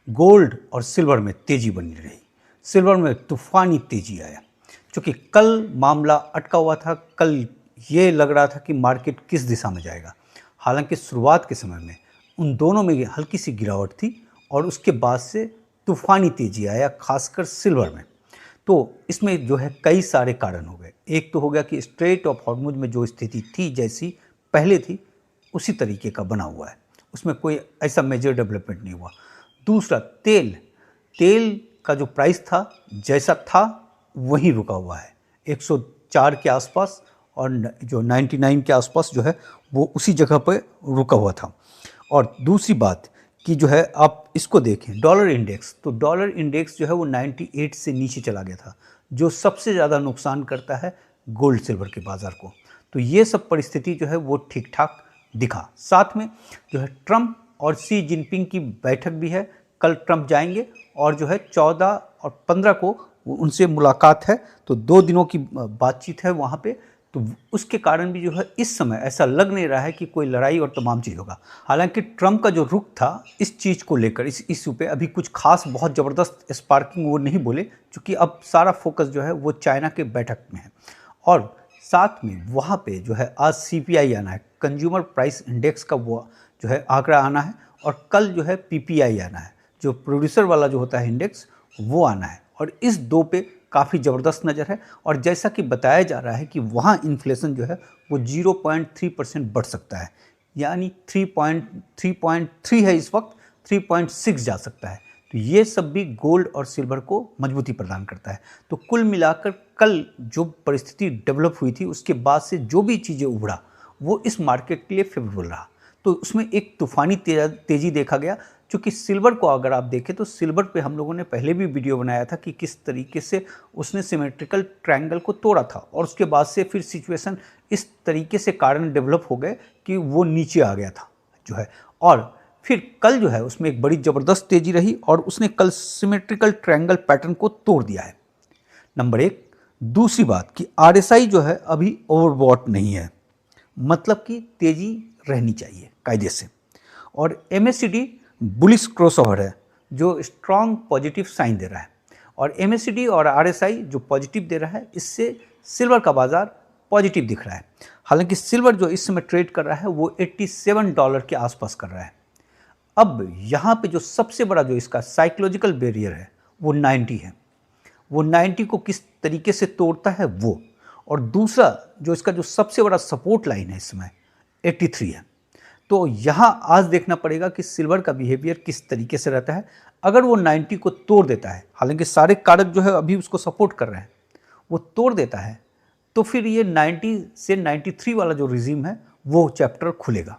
Gold और silver में तेजी बनी रही। सिल्वर में तूफानी तेजी आया, क्योंकि कल मामला अटका हुआ था। कल ये लग रहा था कि मार्केट किस दिशा में जाएगा। हालांकि शुरुआत के समय में उन दोनों में हल्की सी गिरावट थी और उसके बाद से तूफानी तेजी आया, खासकर सिल्वर में। तो इसमें जो है कई सारे कारण हो गए। एक तो हो गया कि स्ट्रेट ऑफ हॉर्मुज में जो स्थिति थी जैसी पहले थी उसी तरीके का बना हुआ है, उसमें कोई ऐसा मेजर डेवलपमेंट नहीं हुआ। दूसरा, तेल का जो प्राइस था जैसा था वहीं रुका हुआ है, 104 के आसपास, और जो 99 के आसपास जो है वो उसी जगह पर रुका हुआ था। और दूसरी बात कि जो है आप इसको देखें डॉलर इंडेक्स, तो डॉलर इंडेक्स जो है वो 98 से नीचे चला गया था, जो सबसे ज़्यादा नुकसान करता है गोल्ड सिल्वर के बाज़ार को। तो ये सब परिस्थिति जो है वो ठीक ठाक दिखा। साथ में जो है ट्रंप और शी जिनपिंग की बैठक भी है। कल ट्रंप जाएंगे और जो है 14 और 15 को उनसे मुलाकात है, तो 2 दिनों की बातचीत है वहाँ पे। तो उसके कारण भी जो है इस समय ऐसा लग नहीं रहा है कि कोई लड़ाई और तमाम चीज़ होगा। हालांकि ट्रंप का जो रुख था इस चीज़ को लेकर, इस इशू पे अभी कुछ खास बहुत ज़बरदस्त स्पार्किंग वो नहीं बोले, क्योंकि अब सारा फोकस जो है वो चाइना के बैठक में है। और साथ में वहाँ पे जो है आज CPI आना है, कंज्यूमर प्राइस इंडेक्स का वो जो है आंकड़ा आना है, और कल जो है PPI आना है, जो प्रोड्यूसर वाला जो होता है इंडेक्स वो आना है। और इस दो पे काफ़ी ज़बरदस्त नज़र है। और जैसा कि बताया जा रहा है कि वहाँ इन्फ्लेशन जो है वो 0.3% बढ़ सकता है, यानी 3.3 है इस वक्त, 3.6 जा सकता है। तो ये सब भी गोल्ड और सिल्वर को मजबूती प्रदान करता है। तो कुल मिलाकर कल जो परिस्थिति डेवलप हुई थी उसके बाद से जो भी चीज़ें उभरा वो इस मार्केट के लिए फेवरेबल रहा। तो उसमें एक तूफानी तेज़ी देखा गया। चूँकि सिल्वर को अगर आप देखें तो सिल्वर पे हम लोगों ने पहले भी वीडियो बनाया था कि किस तरीके से उसने सिमेट्रिकल ट्रायंगल को तोड़ा था, और उसके बाद से फिर सिचुएशन इस तरीके से कारण डेवलप हो गए कि वो नीचे आ गया था जो है। और फिर कल जो है उसमें एक बड़ी ज़बरदस्त तेज़ी रही और उसने कल सिमेट्रिकल ट्रायंगल पैटर्न को तोड़ दिया है, नंबर 1। दूसरी बात कि RSI जो है अभी ओवरबॉट नहीं है, मतलब कि तेज़ी रहनी चाहिए कायदे से। और MACD बुलिश क्रॉसओवर है, जो स्ट्रॉन्ग पॉजिटिव साइन दे रहा है। और MACD और RSI जो पॉजिटिव दे रहा है, इससे सिल्वर का बाज़ार पॉजिटिव दिख रहा है। हालांकि सिल्वर जो इस समय ट्रेड कर रहा है वो $87 के आसपास कर रहा है। अब यहाँ पे जो सबसे बड़ा जो इसका साइकोलॉजिकल बैरियर है वो 90 है। वो 90 को किस तरीके से तोड़ता है वो, और दूसरा जो इसका जो सबसे बड़ा सपोर्ट लाइन है इस समय 83 है। तो यहाँ आज देखना पड़ेगा कि सिल्वर का बिहेवियर किस तरीके से रहता है। अगर वो 90 को तोड़ देता है, हालांकि सारे कारक जो है अभी उसको सपोर्ट कर रहे हैं, वो तोड़ देता है, तो फिर ये 90 से 93 वाला जो रिजीम है वो चैप्टर खुलेगा।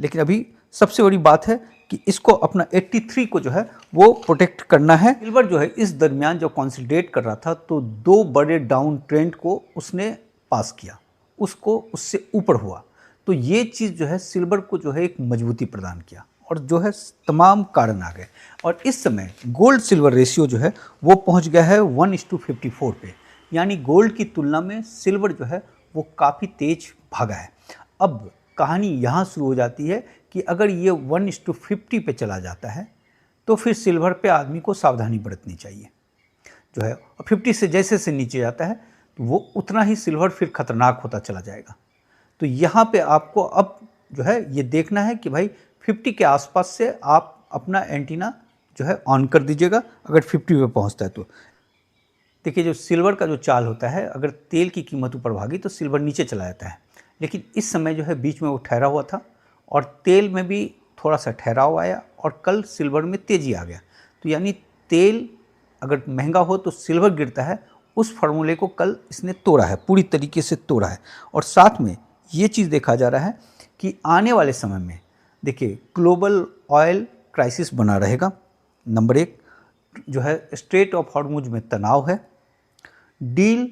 लेकिन अभी सबसे बड़ी बात है कि इसको अपना 83 को जो है वो प्रोटेक्ट करना है। सिल्वर जो है इस दरमियान जो कंसोलिडेट कर रहा था, तो 2 बड़े डाउन ट्रेंड को उसने पास किया, उसको उससे ऊपर हुआ। तो ये चीज़ जो है सिल्वर को जो है एक मजबूती प्रदान किया, और जो है तमाम कारण आ गए। और इस समय गोल्ड सिल्वर रेशियो जो है वो पहुंच गया है 1:54 पे, यानी गोल्ड की तुलना में सिल्वर जो है वो काफ़ी तेज भागा है। अब कहानी यहाँ शुरू हो जाती है कि अगर ये 1:50 पे चला जाता है तो फिर सिल्वर पे आदमी को सावधानी बरतनी चाहिए जो है। और 50 से जैसे से नीचे जाता है तो वो उतना ही सिल्वर फिर खतरनाक होता चला जाएगा। तो यहाँ पे आपको अब जो है ये देखना है कि भाई 50 के आसपास से आप अपना एंटीना जो है ऑन कर दीजिएगा। अगर 50 पे पहुँचता है तो देखिए, जो सिल्वर का जो चाल होता है, अगर तेल की कीमत ऊपर भागी तो सिल्वर नीचे चला जाता है। लेकिन इस समय जो है बीच में वो ठहरा हुआ था, और तेल में भी थोड़ा सा ठहराव आया, और कल सिल्वर में तेज़ी आ गया। तो यानी तेल अगर महंगा हो तो सिल्वर गिरता है, उस फार्मूले को कल इसने तोड़ा है, पूरी तरीके से तोड़ा है। और साथ में ये चीज़ देखा जा रहा है कि आने वाले समय में देखिए ग्लोबल ऑयल क्राइसिस बना रहेगा। नंबर 1 जो है स्ट्रेट ऑफ हॉर्मुज में तनाव है, डील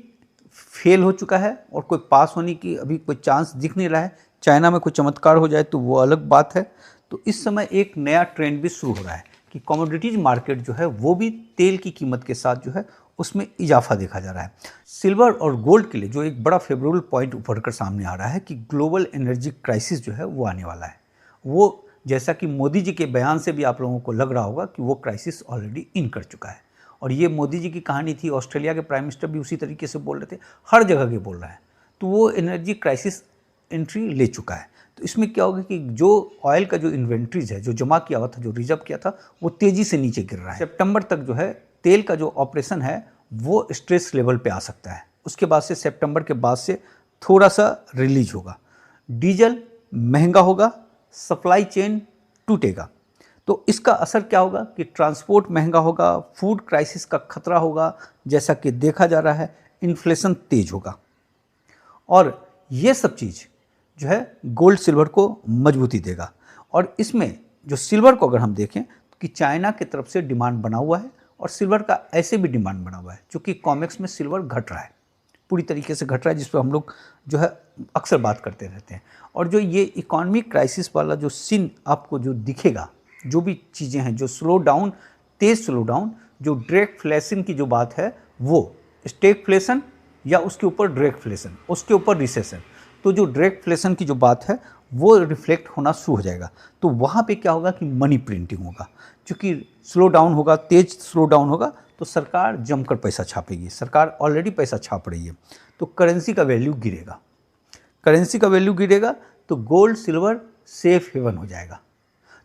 फेल हो चुका है और कोई पास होने की अभी कोई चांस दिख नहीं रहा है। चाइना में कोई चमत्कार हो जाए तो वो अलग बात है। तो इस समय एक नया ट्रेंड भी शुरू हो रहा है कि कमोडिटीज मार्केट जो है वो भी तेल की कीमत के साथ जो है उसमें इजाफा देखा जा रहा है। सिल्वर और गोल्ड के लिए जो एक बड़ा फेवरेबल पॉइंट उभर कर सामने आ रहा है कि ग्लोबल एनर्जी क्राइसिस जो है वो आने वाला है। वो जैसा कि मोदी जी के बयान से भी आप लोगों को लग रहा होगा कि वो क्राइसिस ऑलरेडी इन कर चुका है। और ये मोदी जी की कहानी थी, ऑस्ट्रेलिया के प्राइम मिनिस्टर भी उसी तरीके से बोल रहे थे, हर जगह के बोल रहा है। तो वो एनर्जी क्राइसिस एंट्री ले चुका है। तो इसमें क्या होगा कि जो ऑयल का जो इन्वेंट्रीज है, जो जमा किया हुआ था, जो रिजर्व किया था, वो तेज़ी से नीचे गिर रहा है। सितंबर तक जो है तेल का जो ऑपरेशन है वो स्ट्रेस लेवल पे आ सकता है। उसके बाद से सितंबर के बाद से थोड़ा सा रिलीज होगा। डीजल महंगा होगा, सप्लाई चेन टूटेगा। तो इसका असर क्या होगा कि ट्रांसपोर्ट महंगा होगा, फूड क्राइसिस का खतरा होगा, जैसा कि देखा जा रहा है, इन्फ्लेशन तेज होगा। और ये सब चीज़ जो है गोल्ड सिल्वर को मजबूती देगा। और इसमें जो सिल्वर को अगर हम देखें कि चाइना की तरफ से डिमांड बना हुआ है और सिल्वर का ऐसे भी डिमांड बना हुआ है, क्योंकि कॉमेक्स में सिल्वर घट रहा है, पूरी तरीके से घट रहा है, जिस पर हम लोग जो है अक्सर बात करते रहते हैं। और जो ये इकोनॉमिक क्राइसिस वाला जो सीन आपको जो दिखेगा, जो भी चीज़ें हैं, जो स्लो डाउन, तेज़ स्लो डाउन, जो ड्रैगफ्लेशन की जो बात है, वो स्टैगफ्लेशन या उसके ऊपर ड्रैगफ्लेशन, उसके ऊपर रिसेशन, तो जो ड्रैगफ्लेशन की जो बात है वो रिफ्लेक्ट होना शुरू हो जाएगा। तो वहाँ पे क्या होगा कि मनी प्रिंटिंग होगा, क्योंकि स्लो डाउन होगा, तेज स्लो डाउन होगा, तो सरकार जमकर पैसा छापेगी। सरकार ऑलरेडी पैसा छाप रही है, तो करेंसी का वैल्यू गिरेगा। करेंसी का वैल्यू गिरेगा तो गोल्ड सिल्वर सेफ हेवन हो जाएगा।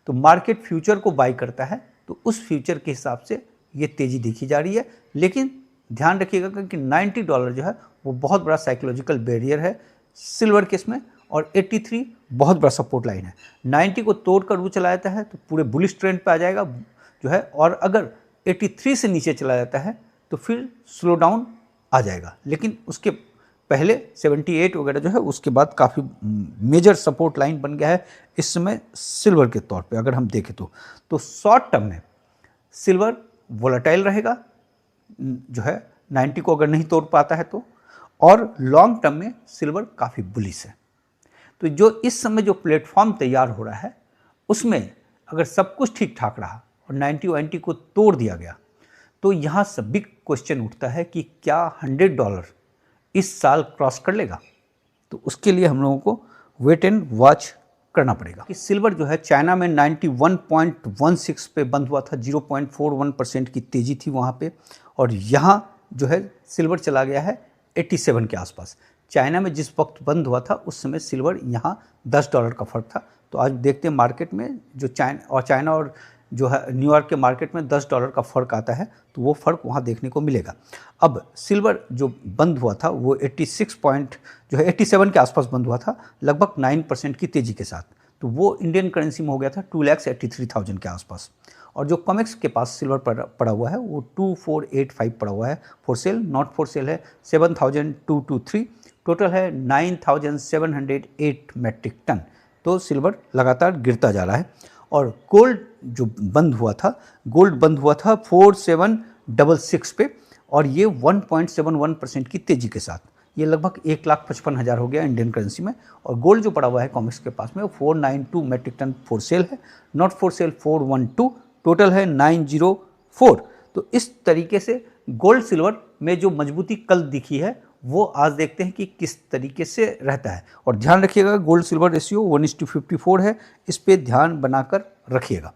तो मार्केट फ्यूचर को बाई करता है, तो उस फ्यूचर के हिसाब से ये तेज़ी देखी जा रही है। लेकिन ध्यान रखिएगा कि $90 जो है वो बहुत बड़ा साइकोलॉजिकल बैरियर है सिल्वर केस में, और 83 बहुत बड़ा सपोर्ट लाइन है। 90 को तोड़कर वो चला जाता है तो पूरे बुलिश ट्रेंड पे आ जाएगा जो है, और अगर 83 से नीचे चला जाता है तो फिर स्लो डाउन आ जाएगा। लेकिन उसके पहले 78 वगैरह जो है उसके बाद काफ़ी मेजर सपोर्ट लाइन बन गया है इस समय सिल्वर के तौर पे अगर हम देखें तो शॉर्ट टर्म में सिल्वर वोलेटाइल रहेगा जो है 90 को अगर नहीं तोड़ पाता है तो, और लॉन्ग टर्म में सिल्वर काफ़ी बुलिश है। तो जो इस समय जो प्लेटफॉर्म तैयार हो रहा है उसमें अगर सब कुछ ठीक ठाक रहा और 90 को तोड़ दिया गया, तो यहाँ से बिग क्वेश्चन उठता है कि क्या $100 इस साल क्रॉस कर लेगा। तो उसके लिए हम लोगों को वेट एंड वॉच करना पड़ेगा। कि सिल्वर जो है चाइना में 91.16 पे बंद हुआ था, 0.41% की तेज़ी थी वहाँ पे, और यहाँ जो है सिल्वर चला गया है 87 के आसपास। चाइना में जिस वक्त बंद हुआ था उस समय सिल्वर यहाँ $10 का फ़र्क था। तो आज देखते हैं मार्केट में जो चाइना और जो है न्यूयॉर्क के मार्केट में $10 का फ़र्क आता है, तो वो फ़र्क वहाँ देखने को मिलेगा। अब सिल्वर जो बंद हुआ था वो 87 के आसपास बंद हुआ था, लगभग 9% की तेज़ी के साथ। तो वो इंडियन करेंसी में हो गया था 2,83,000 के आसपास। और जो कॉमेक्स के पास सिल्वर पड़ा हुआ है वो 2485 पड़ा हुआ है, for sale not for sale है 7223, टोटल है 9708 मेट्रिक टन। तो सिल्वर लगातार गिरता जा रहा है। और गोल्ड जो बंद हुआ था, गोल्ड बंद हुआ था 4766 पे, और ये 1.71% की तेज़ी के साथ, ये लगभग 1,55,000 हो गया इंडियन करेंसी में। और गोल्ड जो पड़ा हुआ है कॉमेक्स के पास में वो 492 मेट्रिक टन फॉर सेल है, नॉट फॉर सेल 412, टोटल है 904। तो इस तरीके से गोल्ड सिल्वर में जो मजबूती कल दिखी है वो आज देखते हैं कि किस तरीके से रहता है। और ध्यान रखिएगा गोल्ड सिल्वर रेशियो 1:54 है, इस पे ध्यान बनाकर रखिएगा।